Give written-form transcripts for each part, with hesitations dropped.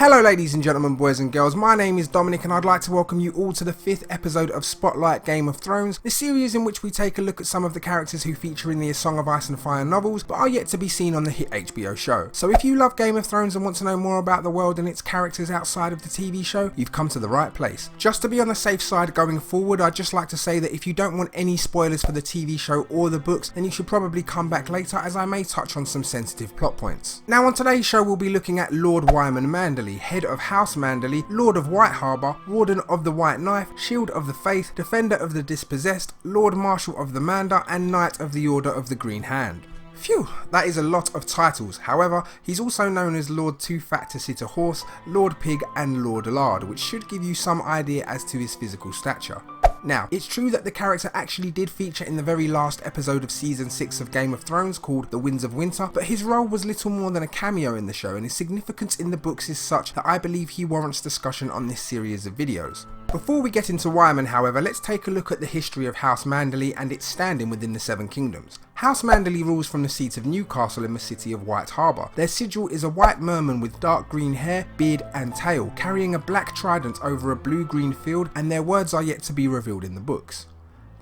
Hello ladies and gentlemen, boys and girls, my name is Dominic and I'd like to welcome you all to the 5th episode of Spotlight Game of Thrones, the series in which we take a look at some of the characters who feature in the A Song of Ice and Fire novels but are yet to be seen on the hit HBO show. So if you love Game of Thrones and want to know more about the world and its characters outside of the TV show, you've come to the right place. Just to be on the safe side going forward, I'd just like to say that if you don't want any spoilers for the TV show or the books, then you should probably come back later as I may touch on some sensitive plot points. Now on today's show we'll be looking at Lord Wyman Manderly, head of House Manderly, Lord of White Harbour, Warden of the White Knife, Shield of the Faith, Defender of the Dispossessed, Lord Marshal of the Mander, and Knight of the Order of the Green Hand. Phew, that is a lot of titles. However, he's also known as Lord Too Fat to Sit a Horse, Lord Pig and Lord Lard, which should give you some idea as to his physical stature. Now, it's true that the character actually did feature in the very last episode of Season 6 of Game of Thrones called The Winds of Winter, but his role was little more than a cameo in the show and his significance in the books is such that I believe he warrants discussion on this series of videos. Before we get into Wyman, however, let's take a look at the history of House Manderly and its standing within the Seven Kingdoms. House Manderly rules from the seat of Newcastle in the city of White Harbour. Their sigil is a white merman with dark green hair, beard and tail, carrying a black trident over a blue-green field, and their words are yet to be revealed in the books.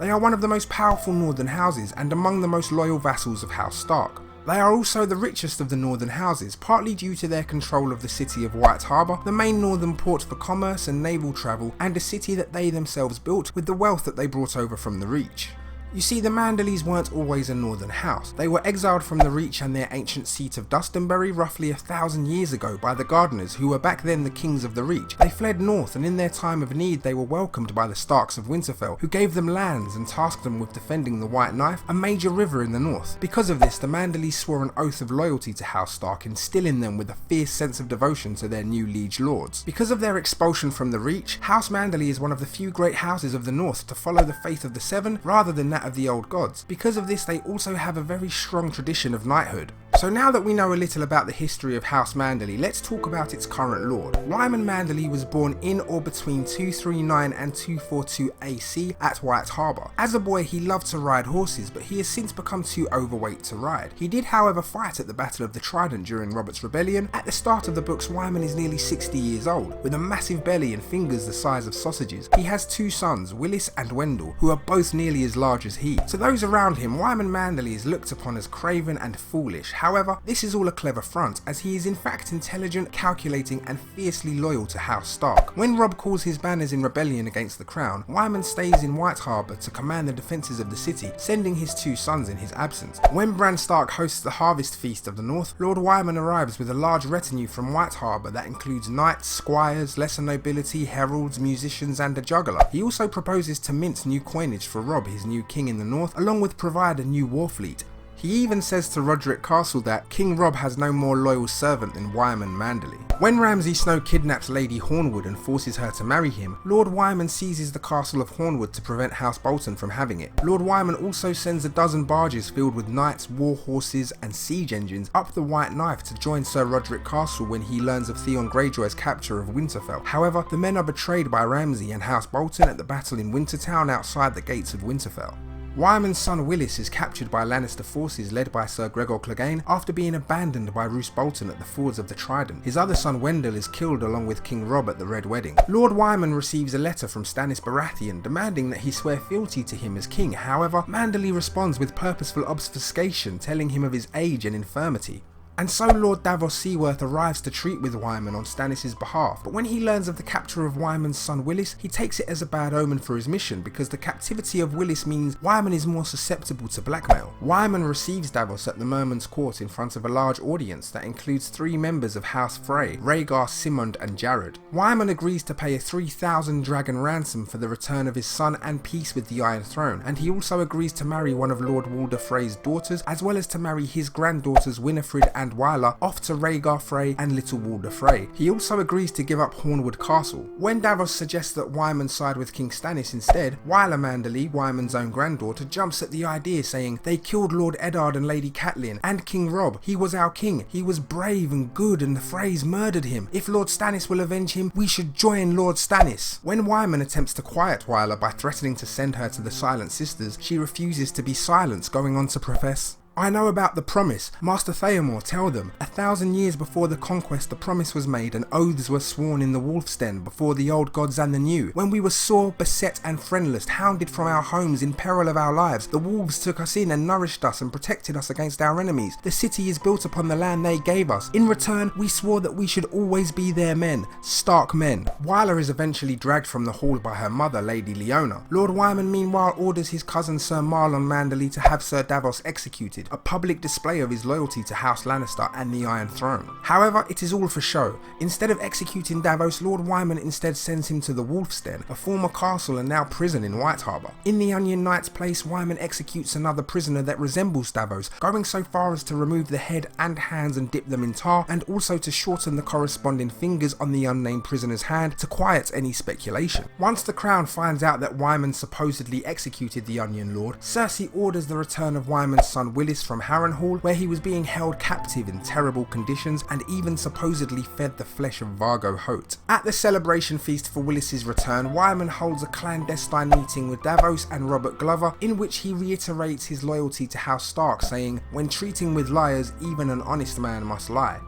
They are one of the most powerful northern houses and among the most loyal vassals of House Stark. They are also the richest of the northern houses, partly due to their control of the city of White Harbour, the main northern port for commerce and naval travel, and a city that they themselves built with the wealth that they brought over from the Reach. You see, the Manderlys weren't always a northern house. They were exiled from the Reach and their ancient seat of Dustonbury roughly 1,000 years ago by the Gardeners, who were back then the kings of the Reach. They fled north, and in their time of need they were welcomed by the Starks of Winterfell, who gave them lands and tasked them with defending the White Knife, a major river in the north. Because of this, the Manderlys swore an oath of loyalty to House Stark, instilling them with a fierce sense of devotion to their new liege lords. Because of their expulsion from the Reach, House Manderly is one of the few great houses of the north to follow the faith of the Seven rather than that of the old gods. Because of this, they also have a very strong tradition of knighthood. So now that we know a little about the history of House Manderly, let's talk about its current lord. Wyman Manderly was born in or between 239 and 242 AC at White Harbour. As a boy, he loved to ride horses, but he has since become too overweight to ride. He did, however, fight at the Battle of the Trident during Robert's Rebellion. At the start of the books, Wyman is nearly 60 years old, with a massive belly and fingers the size of sausages. He has two sons, Willis and Wendell, who are both nearly as large as he. To those around him, Wyman Manderly is looked upon as craven and foolish. However, this is all a clever front, as he is in fact intelligent, calculating and fiercely loyal to House Stark. When Robb calls his banners in rebellion against the crown, Wyman stays in White Harbour to command the defences of the city, sending his two sons in his absence. When Bran Stark hosts the Harvest Feast of the North, Lord Wyman arrives with a large retinue from White Harbour that includes knights, squires, lesser nobility, heralds, musicians and a juggler. He also proposes to mint new coinage for Robb, his new king in the north, along with provide a new war fleet. He even says to Roderick Castle that King Robb has no more loyal servant than Wyman Manderly. When Ramsay Snow kidnaps Lady Hornwood and forces her to marry him, Lord Wyman seizes the castle of Hornwood to prevent House Bolton from having it. Lord Wyman also sends a dozen barges filled with knights, war horses and siege engines up the White Knife to join Sir Roderick Castle when he learns of Theon Greyjoy's capture of Winterfell. However, the men are betrayed by Ramsay and House Bolton at the battle in Wintertown outside the gates of Winterfell. Wyman's son Willis is captured by Lannister forces led by Sir Gregor Clegane after being abandoned by Roose Bolton at the fords of the Trident. His other son Wendell is killed along with King Robb at the Red Wedding. Lord Wyman receives a letter from Stannis Baratheon demanding that he swear fealty to him as king. However, Manderly responds with purposeful obfuscation, telling him of his age and infirmity. And so Lord Davos Seaworth arrives to treat with Wyman on Stannis' behalf, but when he learns of the capture of Wyman's son Willis, he takes it as a bad omen for his mission because the captivity of Willis means Wyman is more susceptible to blackmail. Wyman receives Davos at the Merman's court in front of a large audience that includes 3 members of House Frey, Rhaegar, Simond and Jared. Wyman agrees to pay a 3,000 dragon ransom for the return of his son and peace with the Iron Throne, and he also agrees to marry one of Lord Walder Frey's daughters, as well as to marry his granddaughters Winifred and Wyler off to Rhaegar Frey and Little Walder Frey. He also agrees to give up Hornwood Castle. When Davos suggests that Wyman side with King Stannis instead, Wyler Manderly, Wyman's own granddaughter, jumps at the idea, saying, "They killed Lord Eddard and Lady Catelyn and King Robb. He was our king. He was brave and good and the Freys murdered him. If Lord Stannis will avenge him, we should join Lord Stannis." When Wyman attempts to quiet Wyler by threatening to send her to the Silent Sisters, she refuses to be silenced, going on to profess, I know about the promise. Master Theomore, tell them. 1,000 years before the conquest, the promise was made and oaths were sworn in the wolf's den before the old gods and the new. When we were sore, beset and friendless, hounded from our homes, in peril of our lives, the wolves took us in and nourished us and protected us against our enemies. The city is built upon the land they gave us. In return, we swore that we should always be their men, Stark men. Wyler is eventually dragged from the hall by her mother, Lady Leona. Lord Wyman meanwhile orders his cousin Sir Marlon Manderly to have Sir Davos executed, a public display of his loyalty to House Lannister and the Iron Throne. However, it is all for show. Instead of executing Davos, Lord Wyman instead sends him to the Wolf's Den, a former castle and now prison in White Harbour. In the Onion Knight's place, Wyman executes another prisoner that resembles Davos, going so far as to remove the head and hands and dip them in tar, and also to shorten the corresponding fingers on the unnamed prisoner's hand to quiet any speculation. Once the Crown finds out that Wyman supposedly executed the Onion Lord, Cersei orders the return of Wyman's son Willis from Harrenhal, where he was being held captive in terrible conditions and even supposedly fed the flesh of Vargo Hoat. At the celebration feast for Willis's return, Wyman holds a clandestine meeting with Davos and Robert Glover, in which he reiterates his loyalty to House Stark, saying, "When treating with liars, even an honest man must lie."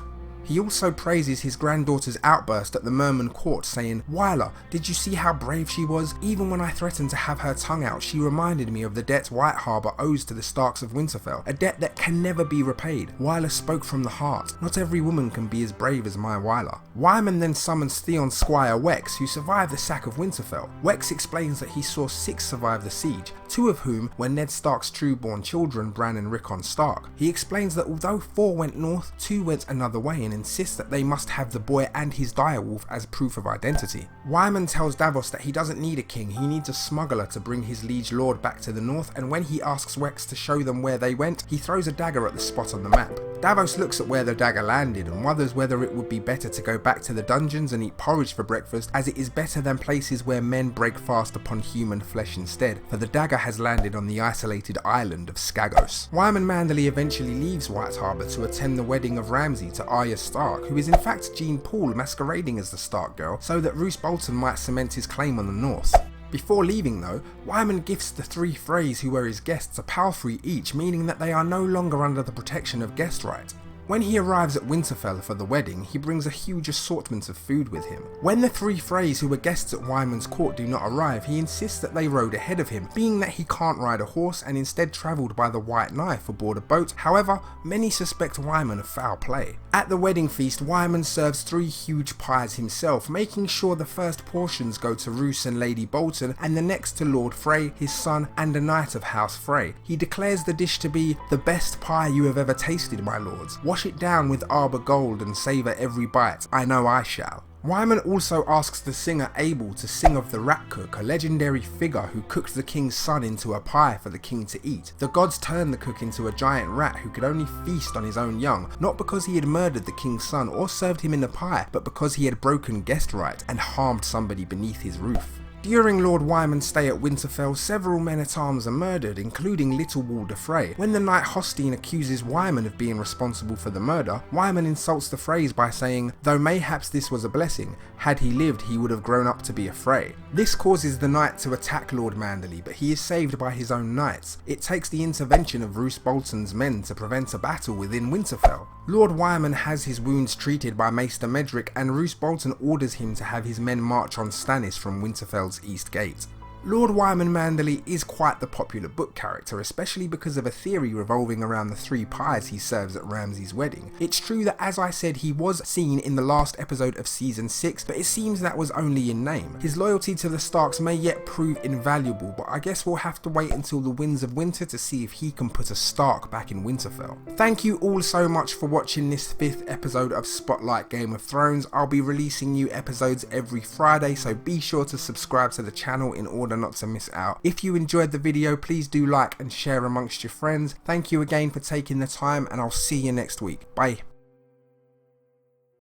He also praises his granddaughter's outburst at the Merman court, saying, "Wyler, did you see how brave she was? Even when I threatened to have her tongue out, she reminded me of the debt White Harbour owes to the Starks of Winterfell, a debt that can never be repaid." Wyler spoke from the heart. Not every woman can be as brave as my Wyler. Wyman then summons Theon's squire Wex, who survived the sack of Winterfell. Wex explains that he saw 6 survive the siege, 2 of whom were Ned Stark's true-born children, Bran and Rickon Stark. He explains that although 4 went north, 2 went another way, and insists that they must have the boy and his direwolf as proof of identity. Wyman tells Davos that he doesn't need a king, he needs a smuggler to bring his liege lord back to the north, and when he asks Wex to show them where they went, he throws a dagger at the spot on the map. Davos looks at where the dagger landed and wonders whether it would be better to go back to the dungeons and eat porridge for breakfast, as it is better than places where men break fast upon human flesh instead, for the dagger has landed on the isolated island of Skagos. Wyman Manderly eventually leaves White Harbour to attend the wedding of Ramsay to Arya Stark, who is in fact Jean Paul masquerading as the Stark girl, so that Roose Bolton might cement his claim on the north. Before leaving though, Wyman gifts the 3 Freys who were his guests a palfrey each, meaning that they are no longer under the protection of guest right. When he arrives at Winterfell for the wedding, he brings a huge assortment of food with him. When the 3 Freys who were guests at Wyman's court do not arrive, he insists that they rode ahead of him, being that he can't ride a horse and instead travelled by the White Knife aboard a boat. However, many suspect Wyman of foul play. At the wedding feast, Wyman serves 3 huge pies himself, making sure the first portions go to Roose and Lady Bolton, and the next to Lord Frey, his son, and a knight of House Frey. He declares the dish to be the best pie you have ever tasted, my lords. Wash it down with arbor gold and savour every bite. I know I shall. Wyman also asks the singer Abel to sing of the Rat Cook, a legendary figure who cooked the king's son into a pie for the king to eat. The gods turned the cook into a giant rat who could only feast on his own young, not because he had murdered the king's son or served him in a pie, but because he had broken guest right and harmed somebody beneath his roof. During Lord Wyman's stay at Winterfell, several men-at-arms are murdered, including Little Walder Frey. When the Knight Hostine accuses Wyman of being responsible for the murder, Wyman insults the Freys by saying, "Though mayhaps this was a blessing, had he lived he would have grown up to be a Frey." This causes the Knight to attack Lord Manderly, but he is saved by his own knights. It takes the intervention of Roose Bolton's men to prevent a battle within Winterfell. Lord Wyman has his wounds treated by Maester Medrick, and Roose Bolton orders him to have his men march on Stannis from Winterfell's East Gate. Lord Wyman Manderly is quite the popular book character, especially because of a theory revolving around the 3 pies he serves at Ramsay's wedding. It's true that, as I said, he was seen in the last episode of season 6, but it seems that was only in name. His loyalty to the Starks may yet prove invaluable, but I guess we'll have to wait until the Winds of Winter to see if he can put a Stark back in Winterfell. Thank you all so much for watching this 5th episode of Spotlight Game of Thrones. I'll be releasing new episodes every Friday, so be sure to subscribe to the channel in order not to miss out. If you enjoyed the video, please do like and share amongst your friends. Thank you again for taking the time, and I'll see you next week. Bye.